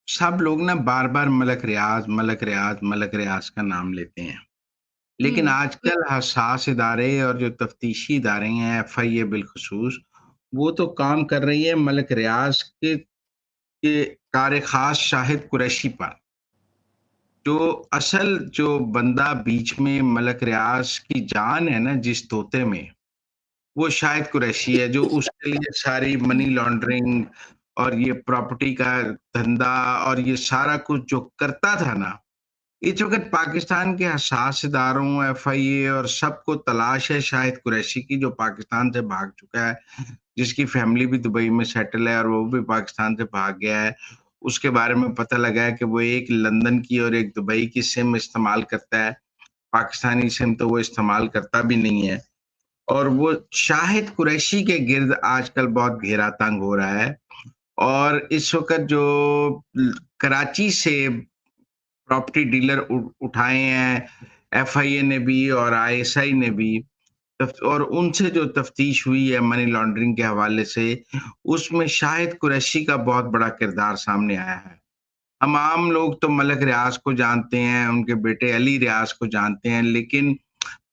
सब लोग ना बार-बार मलक रियाज़, मलक रियाज़, मलक रियाज़ का नाम लेते हैं। लेकिन हुँ, आजकल हसास इदारे और जो तफ्तीशी इदारे हैं, एफआईए बिलख़ुसूस, वो तो काम कर रही है मलक रियाज़ के कार ख़ास शाहिद कुरैशी पर। जो जो बंदा बीच में मलक रियाज़ की जान है ना जिस तोते में, वो शाहिद कुरैशी है, जो उसके लिए सारी मनी लॉन्ड्रिंग और ये प्रॉपर्टी का धंधा और ये सारा कुछ जो करता था ना, इस वक़्त पाकिस्तान के हसास इदारों, एफआईए और सबको तलाश है शाहिद कुरैशी की, जो पाकिस्तान से भाग चुका है, जिसकी फैमिली भी दुबई में सेटल है और वो भी पाकिस्तान से भाग गया है। उसके बारे में पता लगा है कि वो एक लंदन की और एक दुबई की सिम इस्तेमाल करता है। पाकिस्तानी सिम तो वो इस्तेमाल करता भी नहीं है और वो शाहिद कुरैशी के गिर्द आजकल बहुत घेरा तंग हो रहा है और इस वक़्त जो कराची से प्रॉपर्टी डीलर उठाए हैं, एफआईए ने भी और आईएसआई ने भी और उनसे जो तफ्तीश हुई है मनी लॉन्ड्रिंग के हवाले से, उसमें शाहिद कुरैशी का बहुत बड़ा किरदार सामने आया है। हम आम लोग तो मलक रियाज़ को जानते हैं, उनके बेटे अली रियाज़ को जानते हैं, लेकिन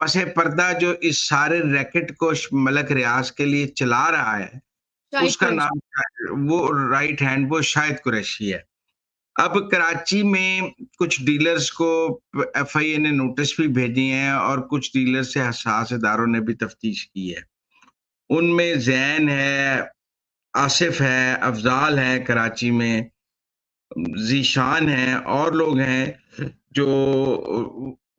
पसे पर्दा जो इस सारे रैकेट को मलक रियाज़ के लिए चला रहा है, शाहिद उसका कुरैशी। नाम वो राइट हैंड वो शाहिद कुरैशी है। अब कराची में कुछ डीलर्स को एफआईए ने नोटिस भी भेजे हैं और कुछ डीलर से हसास इदारों ने भी तफ्तीश की है। उनमें ज़ैन है, आसिफ है, अफ़ज़ाल है कराची में, ज़ीशान है और लोग हैं जो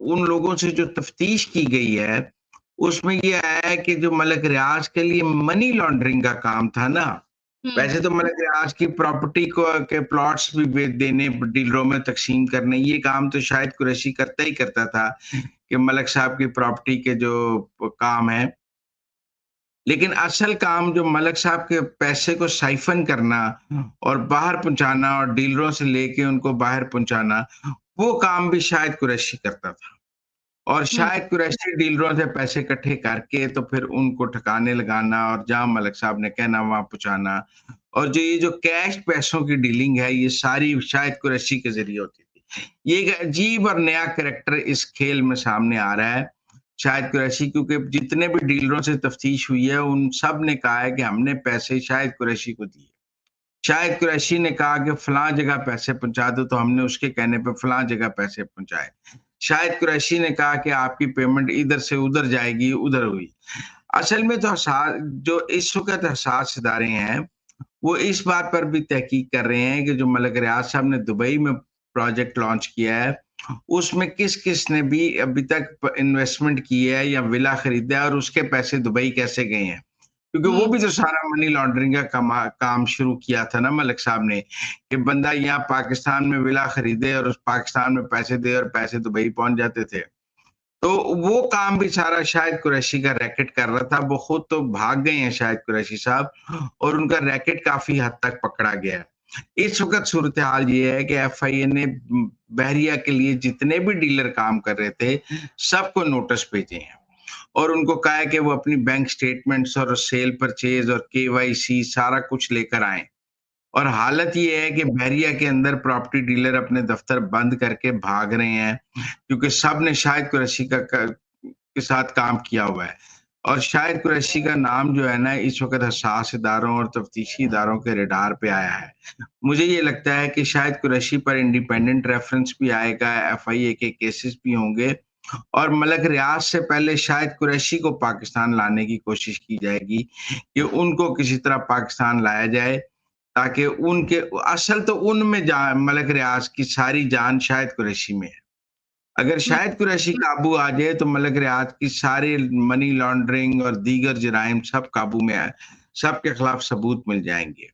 उन लोगों से जो तफ्तीश की गई है, उसमें ये आया है कि जो मलक रियाज़ के लिए मनी लॉन्ड्रिंग का काम था ना, हुँ, वैसे तो मलक रियाज़ की प्रॉपर्टी को के प्लॉट्स भी देने, डीलरों में तक़सीम करने, ये काम तो शायद कुरैशी करता ही करता था कि मलक साहब की प्रॉपर्टी के जो काम है। लेकिन असल काम जो मलक साहब के पैसे को साइफ़न करना और बाहर पहुँचाना और डीलरों से लेके उनको बाहर पहुँचाना, वो काम भी शायद कुरैशी करता था। और हुँ, शायद कुरैशी डीलरों से पैसे इकट्ठे करके तो फिर उनको ठिकाने लगाना और जहाँ मलिक साहब ने कहना वहाँ पहुँचाना। और ये जो कैश पैसों की डीलिंग है, ये सारी शायद कुरैशी के ज़रिए होती थी। ये एक अजीब और नया कैरेक्टर इस खेल में सामने आ रहा है, शायद कुरैशी, क्योंकि जितने भी डीलरों से तफ्तीश हुई है, उन सब ने कहा है कि हमने पैसे शायद कुरैशी को दिए। शायद कुरैशी ने कहा कि फलाँ जगह पैसे पहुँचा दो, तो हमने उसके कहने पे फलाँ जगह पैसे पहुँचाए। शायद कुरैशी ने कहा कि आपकी पेमेंट इधर से उधर जाएगी, उधर हुई। असल में तो जो इस वक़्त हसास इदारे हैं, वो इस बात पर भी तहकीक कर रहे हैं कि जो मलक रियाज़ साहब ने दुबई में प्रोजेक्ट लॉन्च किया है, उसमें किस-किस ने भी अभी तक इन्वेस्टमेंट की है या विला खरीदा है और उसके पैसे दुबई कैसे गए हैं। क्योंकि वो हुँ, भी तो सारा मनी लॉन्ड्रिंग का काम शुरू किया था ना मलिक साहब ने, कि बंदा यहाँ पाकिस्तान में विला खरीदे और उस पाकिस्तान में पैसे दे और पैसे दुबई पहुँच जाते थे। तो वो काम भी सारा शाहिद कुरैशी का रैकेट कर रहा था। वो खुद तो भाग गए हैं शाहिद कुरैशी साहब और उनका रैकेट काफ़ी हद तक पकड़ा गया है। इस वक़्त सूरत-ए-हाल ये है कि एफआईए ने बहरिया के लिए जितने भी डीलर काम कर रहे थे, सबको नोटिस भेजे हैं। और उनको कहा है कि वो अपनी बैंक स्टेटमेंट्स और सेल परचेज़ और केवाईसी सारा कुछ लेकर आएँ। और हालत ये है कि बहरिया के अंदर प्रॉपर्टी डीलर अपने दफ्तर बंद करके भाग रहे हैं, क्योंकि सब ने शाहिद कुरैशी का के साथ काम किया हुआ है। और शाहिद कुरैशी का नाम जो है ना इस वक़्त हसास इदारों और तफ्तीशी इदारों के रडार पे आया है। मुझे ये लगता है कि शाहिद कुरैशी पर इंडिपेंडेंट रेफरेंस भी आएगा, एफआईए के केसेस भी होंगे और मलक रियाज़ से पहले शायद कुरैशी को पाकिस्तान लाने की कोशिश की जाएगी कि उनको किसी तरह पाकिस्तान लाया जाए, ताकि उनके असल तो उनमें मलक रियाज़ की सारी जान शायद कुरैशी में है। अगर हुँ। शायद कुरैशी काबू आ जाए तो मलक रियाज़ की सारी मनी लॉन्ड्रिंग और दीगर जराइम सब काबू में आए, सबके खिलाफ सबूत मिल जाएँगे।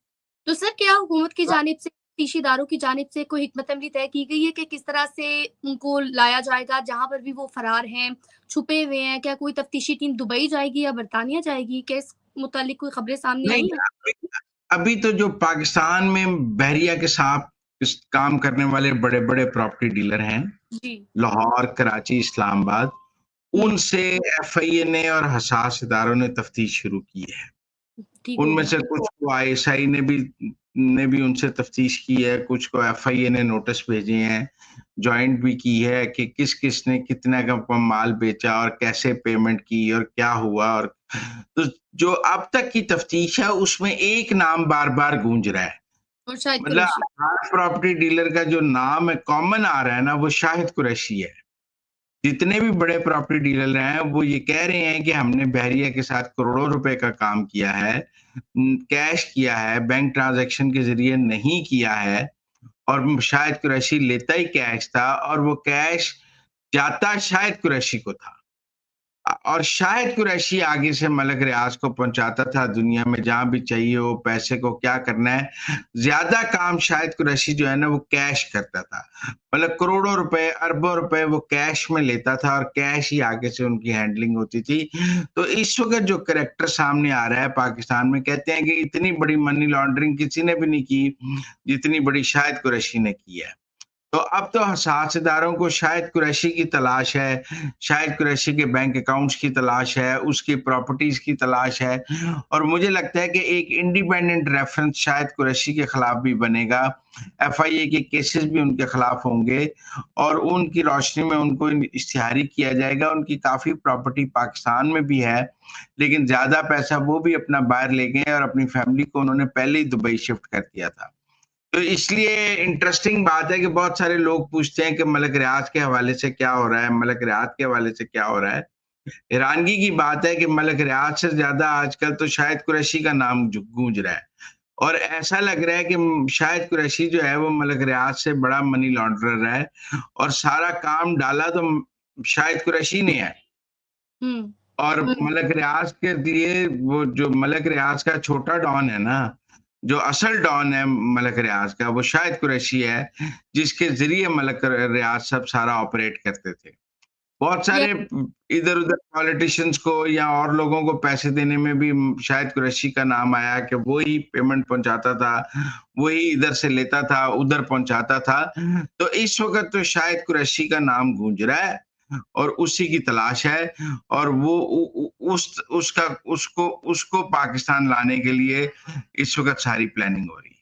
तो सर क्या हुकूमत की जानिब से, तफ्तीशी इदारों की जानिब से कोई हिकमत अमली तय की गई है कि किस तरह से उनको लाया जाएगा, जहाँ पर भी वो फरार हैं, छुपे हुए हैं? क्या कोई तफ्तीशी टीम दुबई जाएगी या बरतानिया जाएगी? क्या इस मुतालिक कोई खबरें सामने नहीं, आई हैं? अभी अभी तो जो पाकिस्तान में बहरिया के साथ इस काम करने वाले बड़े-बड़े प्रॉपर्टी डीलर हैं, जी। लाहौर, कराची, इस्लामाबाद, हुँ, उनसे एफआईए ने और हसास इदारों ने तफ्तीश शुरू की है। ठीक हो उनमें गया। से कुछ को आईएसआई ने भी ने भी उनसे तफ्तीश की है, कुछ को एफआईए ने नोटिस भेजे हैं, जॉइंट भी की है कि किस-किस ने कितना का माल बेचा और कैसे पेमेंट की और क्या हुआ। और तो जो अब तक की तफ्तीश है उसमें एक नाम बार-बार गूंज रहा है। और शाहिद मतलब कुरैशी। हर प्रॉपर्टी डीलर का जो नाम है कॉमन आ रहा है ना, वो शाहिद कुरैशी है। जितने भी बड़े प्रॉपर्टी डीलर हैं, वो ये कह रहे हैं कि हमने बहरिया के साथ करोड़ों रुपए का काम किया है, कैश किया है, बैंक ट्रांजैक्शन के ज़रिए नहीं किया है। और शाहिद कुरैशी लेता ही कैश था और वो कैश जाता शाहिद कुरैशी को था। और शाहिद कुरैशी आगे से मलक रियाज को पहुँचाता था दुनिया में जहाँ भी चाहिए हो, पैसे को क्या करना है। ज़्यादा काम शाहिद कुरैशी जो है ना वो कैश करता था। मतलब करोड़ों रुपए, अरबों रुपए वो कैश में लेता था और कैश ही आगे से उनकी हैंडलिंग होती थी। तो इस वक़्त जो करैक्टर सामने आ रहा है पाकिस्तान में, कहते हैं कि इतनी बड़ी मनी लॉन्ड्रिंग किसी ने भी नहीं की, जितनी बड़ी शाहिद कुरैशी ने की है। तो अब तो साझेदारों को शाहिद कुरैशी की तलाश है, शाहिद कुरैशी के बैंक अकाउंट्स की तलाश है, उसकी प्रॉपर्टीज़ की तलाश है। और मुझे लगता है कि एक इंडिपेंडेंट रेफरेंस शाहिद कुरैशी के खिलाफ भी बनेगा, एफआईए के केसेस भी उनके खिलाफ होंगे और उनकी रोशनी में उनको इश्तिहारी किया जाएगा। उनकी काफ़ी प्रॉपर्टी पाकिस्तान में भी है, लेकिन ज़्यादा पैसा वो भी अपना बाहर ले गए और अपनी फैमिली को उन्होंने पहले ही दुबई शिफ्ट कर दिया था। तो इसलिए इंटरेस्टिंग बात है कि बहुत सारे लोग पूछते हैं कि मलक रियाज के हवाले से क्या हो रहा है, मलक रियाज के हवाले से क्या हो रहा है। हैरानगी की बात है कि मलक रियाज से ज़्यादा आजकल तो शाहिद कुरैशी का नाम गूंज रहा है और ऐसा लग रहा है कि शाहिद कुरैशी जो है वो मलक रियाज से बड़ा मनी लॉन्ड्रर है और सारा काम डाला तो शाहिद कुरैशी ने है। हुँ। और मलक रियाज के लिए वो जो मलक रियाज का छोटा डॉन है ना, जो असल डॉन है मलक रियाज का, वो शाहिद कुरैशी है, जिसके ज़रिए मलक रियाज सब सारा ऑपरेट करते थे। बहुत ये सारे इधर-उधर पॉलिटिशियंस को या और लोगों को पैसे देने में भी शाहिद कुरैशी का नाम आया कि वो ही पेमेंट पहुँचाता था, वही इधर से लेता था, उधर पहुँचाता था। तो इस वक़्त तो शाहिद कुरैशी का नाम गूंज रहा है और उसी की तलाश है और वो उ उ उस उसका उसको उसको पाकिस्तान लाने के लिए इस वक़्त सारी प्लानिंग हो रही है।